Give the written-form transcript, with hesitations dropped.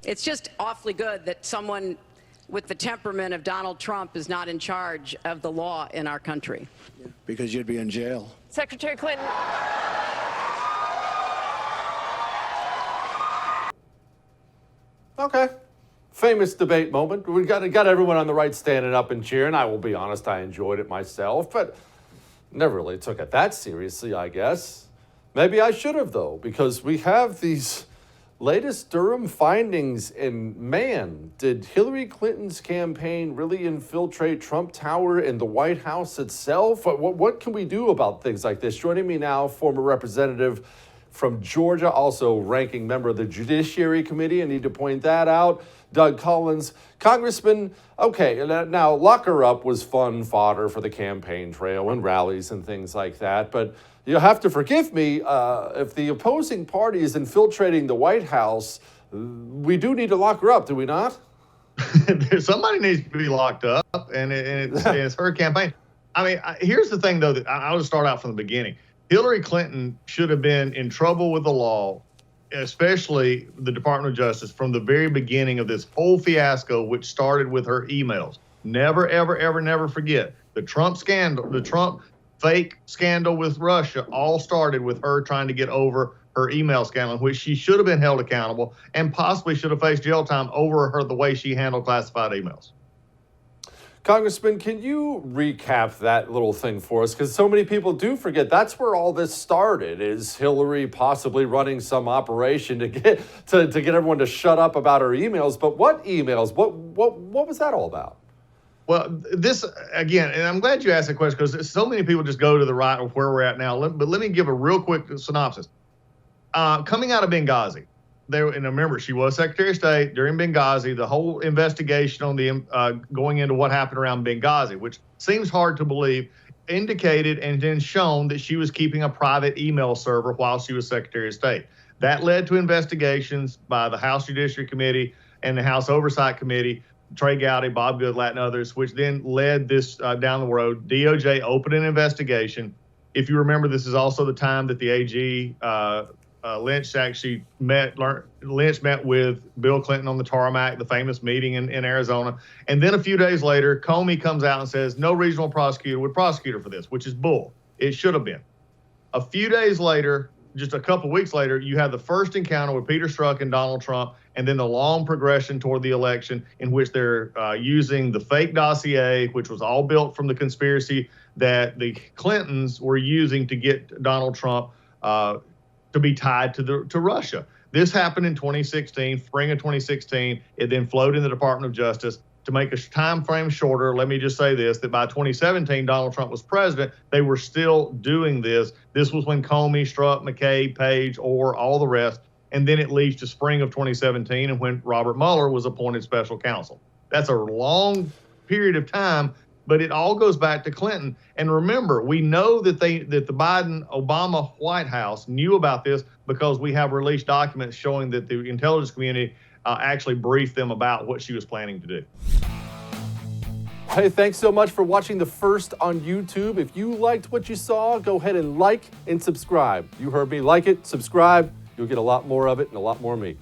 It's just awfully good that someone with the temperament of Donald Trump is not in charge of the law in our country. Because you'd be in jail. Secretary Clinton. Okay. Famous debate moment. We got everyone on the right standing up and cheering. I will be honest, I enjoyed it myself, but never really took it that seriously, I guess. Maybe I should have, though, because we have these latest Durham findings, and man, did Hillary Clinton's campaign really infiltrate Trump Tower and the White House itself? What can we do about things like this? Joining me now, former representative from Georgia, also ranking member of the Judiciary Committee. I need to point that out. Doug Collins, Congressman. Okay, now locker up was fun fodder for the campaign trail and rallies and things like that, but you'll have to forgive me if the opposing party is infiltrating the White House. We do need to lock her up, do we not? Somebody needs to be locked up, and it's her campaign. I mean, here's the thing, though, that I'll just start out from the beginning. Hillary Clinton should have been in trouble with the law, especially the Department of Justice, from the very beginning of this whole fiasco, which started with her emails. Never, ever, ever, never forget the Trump scandal, the Trump fake scandal with Russia all started with her trying to get over her email scandal, in which she should have been held accountable and possibly should have faced jail time over the way she handled classified emails. Congressman, can you recap that little thing for us? Because so many people do forget that's where all this started, is Hillary possibly running some operation to get everyone to shut up about her emails. But what emails? What was that all about? Well, this, again, and I'm glad you asked that question, because so many people just go to the right of where we're at now. But let me give a real quick synopsis. Coming out of Benghazi, and remember, she was Secretary of State during Benghazi, the whole investigation on the going into what happened around Benghazi, which seems hard to believe, indicated and then shown that she was keeping a private email server while she was Secretary of State. That led to investigations by the House Judiciary Committee and the House Oversight Committee, Trey Gowdy, Bob Goodlatte, and others, which then led this down the road. DOJ opened an investigation. If you remember, this is also the time that the AG Lynch actually met with Bill Clinton on the tarmac, the famous meeting in Arizona. And then a few days later, Comey comes out and says no regional prosecutor would prosecute her for this, which is bull. It should have been. A few days later, just a couple weeks later, you have the first encounter with Peter Strzok and Donald Trump, and then the long progression toward the election in which they're using the fake dossier, which was all built from the conspiracy that the Clintons were using to get Donald Trump to be tied to Russia. This happened in 2016, spring of 2016. It then flowed in the Department of Justice. To make a time frame shorter, let me just say this, that by 2017, Donald Trump was president. They were still doing this. This was when Comey, Strzok, McCabe, Page, Orr, all the rest. And then it leads to spring of 2017 and when Robert Mueller was appointed special counsel. That's a long period of time, but it all goes back to Clinton. And remember, we know that the Biden-Obama White House knew about this because we have released documents showing that the intelligence community actually briefed them about what she was planning to do. Hey, thanks so much for watching The First on YouTube. If you liked what you saw, go ahead and like and subscribe. You heard me. Like it, subscribe. You'll get a lot more of it and a lot more of me.